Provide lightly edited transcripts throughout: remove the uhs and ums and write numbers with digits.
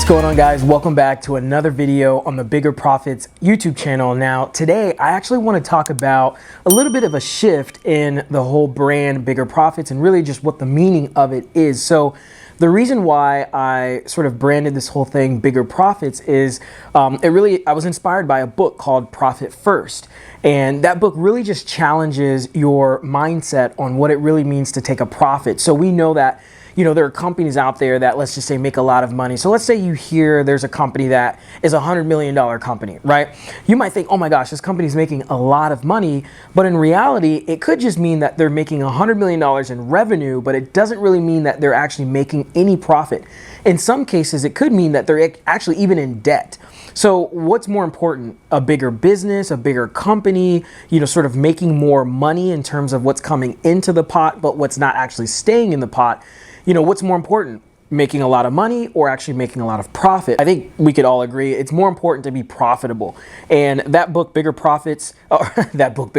going on, guys? Welcome back to another video on the Bigger Profits YouTube channel. Now today I actually want to talk about a little bit of a shift in the whole brand Bigger Profits and really just what the meaning of it is. So the reason why I sort of branded this whole thing Bigger Profits is I was inspired by a book called Profit First, and that book really just challenges your mindset on what it really means to take a profit. So we know that there are companies out there that, let's just say, make a lot of money. So let's say you hear there's a company that is a $100 million company, right? You might think, oh my gosh, this company's making a lot of money. But in reality, it could just mean that they're making $100 million in revenue, but it doesn't really mean that they're actually making any profit. In some cases, it could mean that they're actually even in debt. So what's more important, a bigger business, a bigger company, sort of making more money in terms of what's coming into the pot, but what's not actually staying in the pot? What's more important, making a lot of money or actually making a lot of profit? I think we could all agree it's more important to be profitable. And that book, Bigger Profits, that book,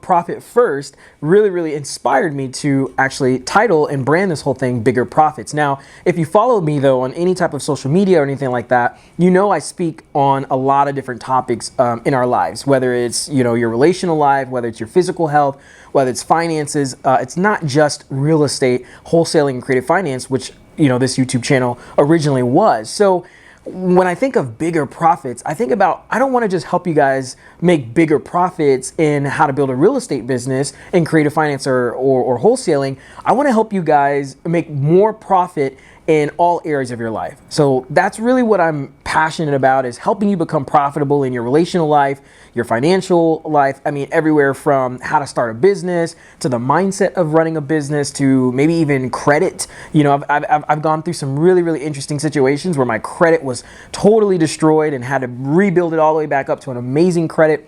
Profit First, really inspired me to actually title and brand this whole thing Bigger Profits. Now, if you follow me though on any type of social media or anything like that, I speak on a lot of different topics in our lives, whether it's, your relational life, whether it's your physical health, whether it's finances. It's not just real estate, wholesaling, and creative finance, which, this YouTube channel originally was. So when I think of bigger profits, I think about, I don't want to just help you guys make bigger profits in how to build a real estate business in creative finance or wholesaling. I want to help you guys make more profit in all areas of your life. So that's really what I'm passionate about, is helping you become profitable in your relational life, your financial life. I mean, everywhere from how to start a business to the mindset of running a business to maybe even credit. I've gone through some really interesting situations where my credit was totally destroyed and had to rebuild it all the way back up to an amazing credit.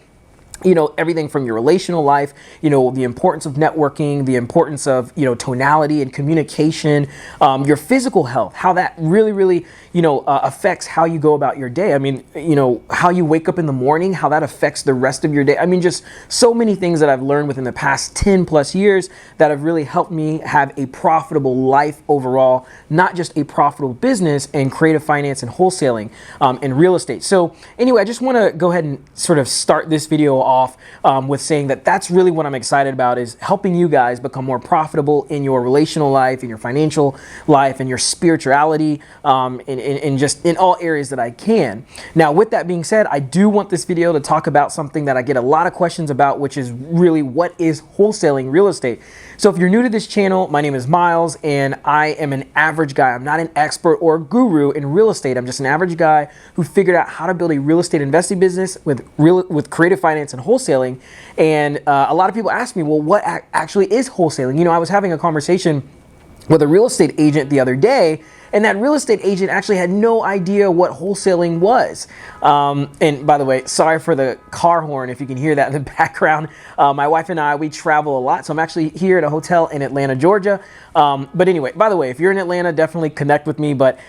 Everything from your relational life, the importance of networking, the importance of, tonality and communication, your physical health, how that really, affects how you go about your day. I mean, how you wake up in the morning, how that affects the rest of your day. I mean, just so many things that I've learned within the past 10 plus years that have really helped me have a profitable life overall, not just a profitable business in creative finance and wholesaling and real estate. So anyway, I just want to go ahead and sort of start this video off with saying that that's really what I'm excited about, is helping you guys become more profitable in your relational life, in your financial life, in your spirituality, and just in all areas that I can. Now, with that being said, I do want this video to talk about something that I get a lot of questions about, which is really, what is wholesaling real estate? So if you're new to this channel, my name is Myles, and I am an average guy. I'm not an expert or guru in real estate. I'm just an average guy who figured out how to build a real estate investing business with creative finance and wholesaling. And a lot of people ask me, well, what actually is wholesaling? I was having a conversation with a real estate agent the other day, and that real estate agent actually had no idea what wholesaling was. And by the way, sorry for the car horn if you can hear that in the background. My wife and I, we travel a lot, so I'm actually here at a hotel in Atlanta, Georgia. But anyway, by the way, if you're in Atlanta, definitely connect with me. But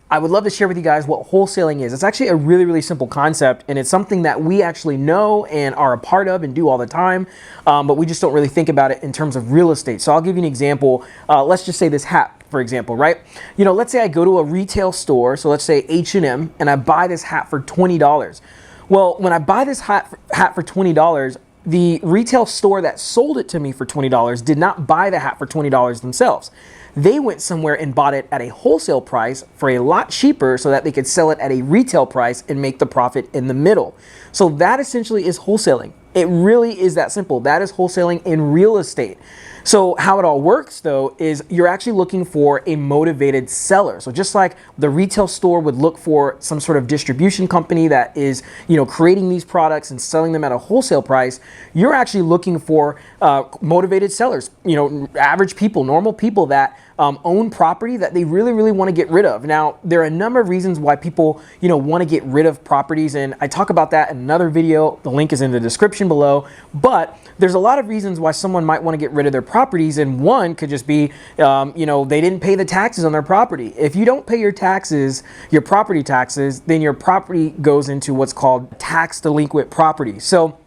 I would love to share with you guys what wholesaling is. It's actually a really simple concept, and it's something that we actually know and are a part of and do all the time, but we just don't really think about it in terms of real estate. So I'll give you an example. Let's just say this hat, for example, right? Let's say I go to a retail store, so let's say H&M, and I buy this hat for $20. Well, when I buy this hat for $20, the retail store that sold it to me for $20 did not buy the hat for $20 themselves. They went somewhere and bought it at a wholesale price for a lot cheaper so that they could sell it at a retail price and make the profit in the middle. So that essentially is wholesaling. It really is that simple. That is wholesaling in real estate. So how it all works though is you're actually looking for a motivated seller. So just like the retail store would look for some sort of distribution company that is, creating these products and selling them at a wholesale price, you're actually looking for motivated sellers, average people, normal people that own property that they really want to get rid of. Now, there are a number of reasons why people, want to get rid of properties, and I talk about that in another video. The link is in the description below. But there's a lot of reasons why someone might want to get rid of their properties, and one could just be, they didn't pay the taxes on their property. If you don't pay your taxes, your property taxes, then your property goes into what's called tax delinquent property. So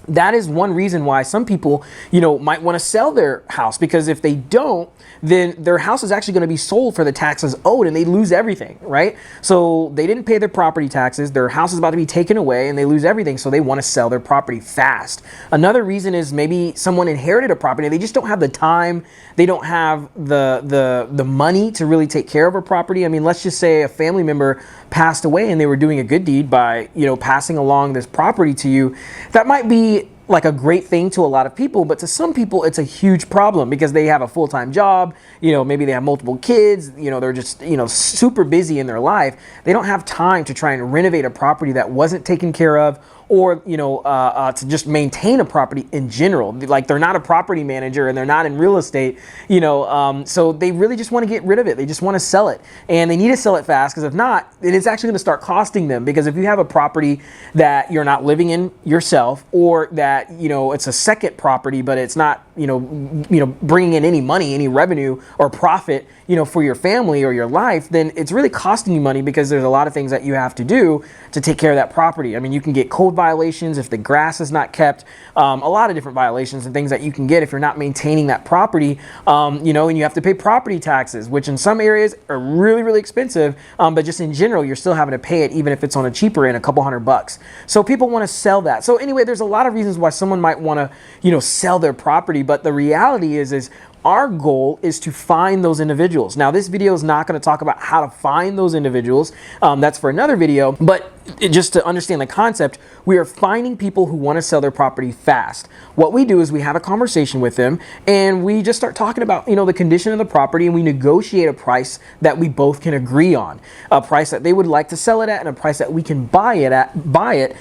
that is one reason why some people, might want to sell their house, because if they don't, then their house is actually going to be sold for the taxes owed and they lose everything, right? So they didn't pay their property taxes, their house is about to be taken away and they lose everything, so they want to sell their property fast. Another reason is maybe someone inherited a property, they just don't have the time, they don't have the money to really take care of a property. I mean, let's just say a family member passed away and they were doing a good deed by, passing along this property to you. That might be like a great thing to a lot of people, but to some people it's a huge problem because they have a full-time job, maybe they have multiple kids, they're just, super busy in their life. They don't have time to try and renovate a property that wasn't taken care of, or to just maintain a property in general. Like, they're not a property manager and they're not in real estate, so they really just want to get rid of it. They just want to sell it, and they need to sell it fast, because if not, it's actually going to start costing them. Because if you have a property that you're not living in yourself, or that it's a second property but it's not bringing in any money, any revenue or profit for your family or your life, then it's really costing you money, because there's a lot of things that you have to do to take care of that property. I mean, you can get code violations if the grass is not kept, a lot of different violations and things that you can get if you're not maintaining that property, and you have to pay property taxes, which in some areas are really, really expensive, but just in general, you're still having to pay it, even if it's on a cheaper end, a couple $100. So people want to sell that. So anyway, there's a lot of reasons why someone might want to, sell their property, but the reality is our goal is to find those individuals. Now, this video is not going to talk about how to find those individuals. That's for another video, but just to understand the concept, we are finding people who want to sell their property fast. What we do is we have a conversation with them and we just start talking about, the condition of the property, and we negotiate a price that we both can agree on, a price that they would like to sell it at and a price that we can buy it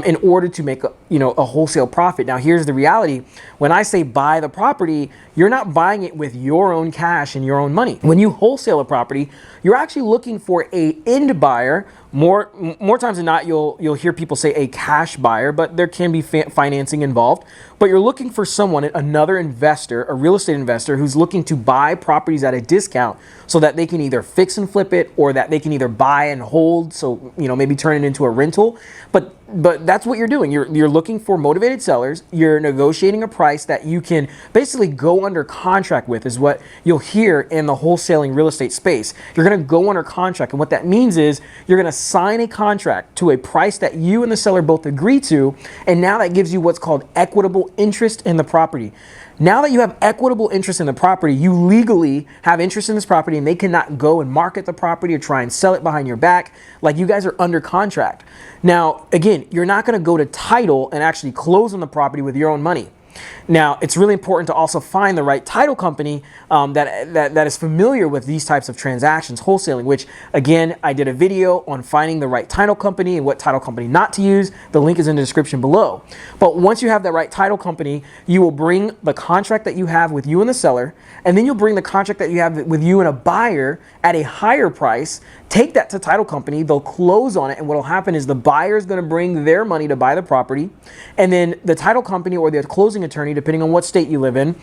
in order to make a wholesale profit. Now, here's the reality. When I say buy the property, you're not buying it with your own cash and your own money. When you wholesale a property, you're actually looking for an end buyer. More times than not, you'll hear people say a cash buyer, but there can be financing involved. But you're looking for someone, another investor, a real estate investor, who's looking to buy properties at a discount so that they can either fix and flip it, or that they can either buy and hold, so maybe turn it into a rental. But that's what you're doing. You're looking for motivated sellers. You're negotiating a price that you can basically go under contract with, is what you'll hear in the wholesaling real estate space. You're going to go under contract, and what that means is you're going to sign a contract to a price that you and the seller both agree to, and now that gives you what's called equitable interest in the property. Now that you have equitable interest in the property, you legally have interest in this property, and they cannot go and market the property or try and sell it behind your back. Like, you guys are under contract. Now, again, you're not going to go to title and actually close on the property with your own money. Now, it's really important to also find the right title company that is familiar with these types of transactions, wholesaling, which, again, I did a video on finding the right title company and what title company not to use. The link is in the description below. But once you have the right title company, you will bring the contract that you have with you and the seller, and then you'll bring the contract that you have with you and a buyer at a higher price, take that to title company, they'll close on it, and what will happen is the buyer is going to bring their money to buy the property, and then the title company or the closing attorney, depending on what state you live in,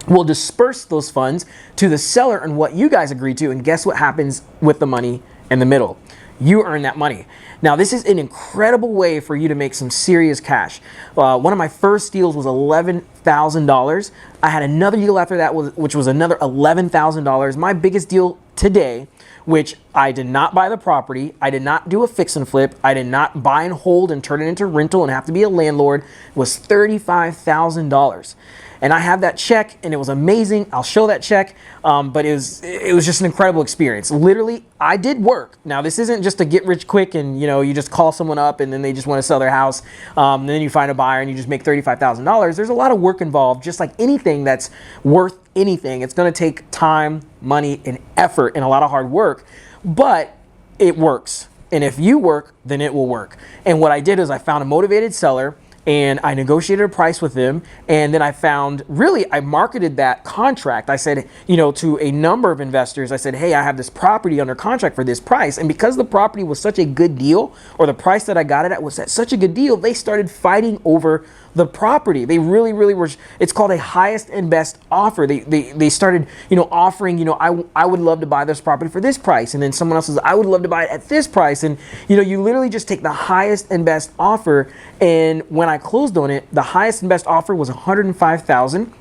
will disperse those funds to the seller and what you guys agreed to, and guess what happens with the money in the middle? You earn that money. Now, this is an incredible way for you to make some serious cash. One of my first deals was $11,000. I had another deal after that, which was another $11,000. My biggest deal today, which I did not buy the property, I did not do a fix and flip, I did not buy and hold and turn it into rental and have to be a landlord, was $35,000. And I have that check, and it was amazing. I'll show that check, but it was just an incredible experience. Literally, I did work. Now, this isn't just a get rich quick and you just call someone up and then they just want to sell their house. And then you find a buyer and you just make $35,000. There's a lot of work involved. Just like anything that's worth anything, it's going to take time, money, and effort, and a lot of hard work. But it works. And if you work, then it will work. And what I did is I found a motivated seller, and I negotiated a price with them, and then I marketed that contract. I said, to a number of investors, I said, hey, I have this property under contract for this price. And because the property was such a good deal, or the price that I got it at was at such a good deal, they started fighting over the property. They really, really were. It's called a highest and best offer. They started, offering, I would love to buy this property for this price. And then someone else says, I would love to buy it at this price. And, you literally just take the highest and best offer. And when I I closed on it, the highest and best offer was $105,000.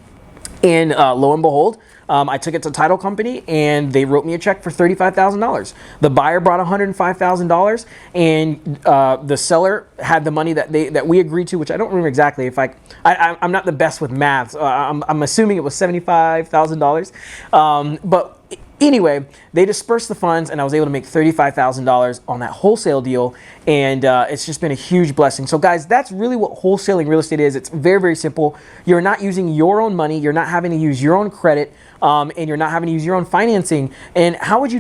And lo and behold, I took it to title company and they wrote me a check for $35,000. The buyer brought $105,000 and the seller had the money that we agreed to, which I don't remember exactly. If I'm not the best with math. I'm assuming it was $75,000. But anyway, they dispersed the funds and I was able to make $35,000 on that wholesale deal. And it's just been a huge blessing. So guys, that's really what wholesaling real estate is. It's very, very simple. You're not using your own money. You're not having to use your own credit. And you're not having to use your own financing. And how would you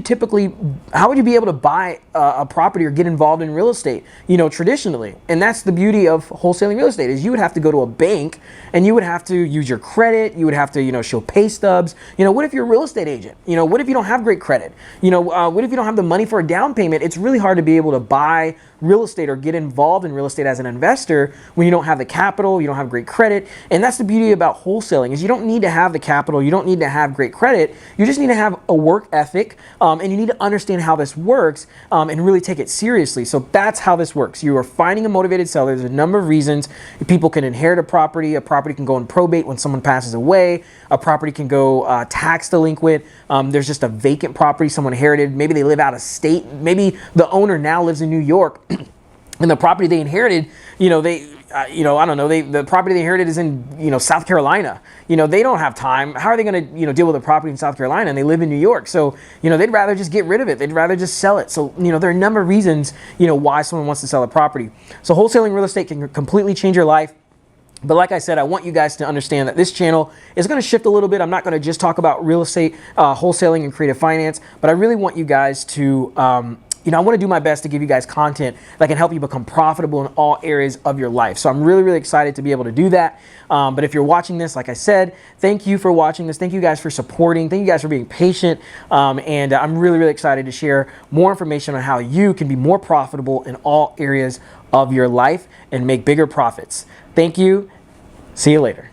be able to buy a property or get involved in real estate, traditionally? And that's the beauty of wholesaling real estate, is you would have to go to a bank and you would have to use your credit. You would have to, show pay stubs. What if you're a real estate agent? What if you don't have great credit? What if you don't have the money for a down payment? It's really hard to be able to buy real estate or get involved in real estate as an investor when you don't have the capital, you don't have great credit. And that's the beauty about wholesaling, is you don't need to have the capital, you don't need to have great credit, you just need to have a work ethic, and you need to understand how this works, and really take it seriously. So that's how this works. You are finding a motivated seller. There's a number of reasons. People can inherit a property can go in probate when someone passes away, a property can go tax delinquent, there's just a vacant property someone inherited, maybe they live out of state, maybe the owner now lives in New York, and the property they inherited, the property they inherited is in, South Carolina. They don't have time. How are they going to, deal with a property in South Carolina, and they live in New York? So, they'd rather just get rid of it. They'd rather just sell it. So, there are a number of reasons, why someone wants to sell a property. So wholesaling real estate can completely change your life. But like I said, I want you guys to understand that this channel is going to shift a little bit. I'm not going to just talk about real estate, wholesaling, and creative finance, but I really want you guys to, I want to do my best to give you guys content that can help you become profitable in all areas of your life. So I'm really, really excited to be able to do that. But if you're watching this, like I said, thank you for watching this. Thank you guys for supporting. Thank you guys for being patient. And I'm really, really excited to share more information on how you can be more profitable in all areas of your life and make bigger profits. Thank you. See you later.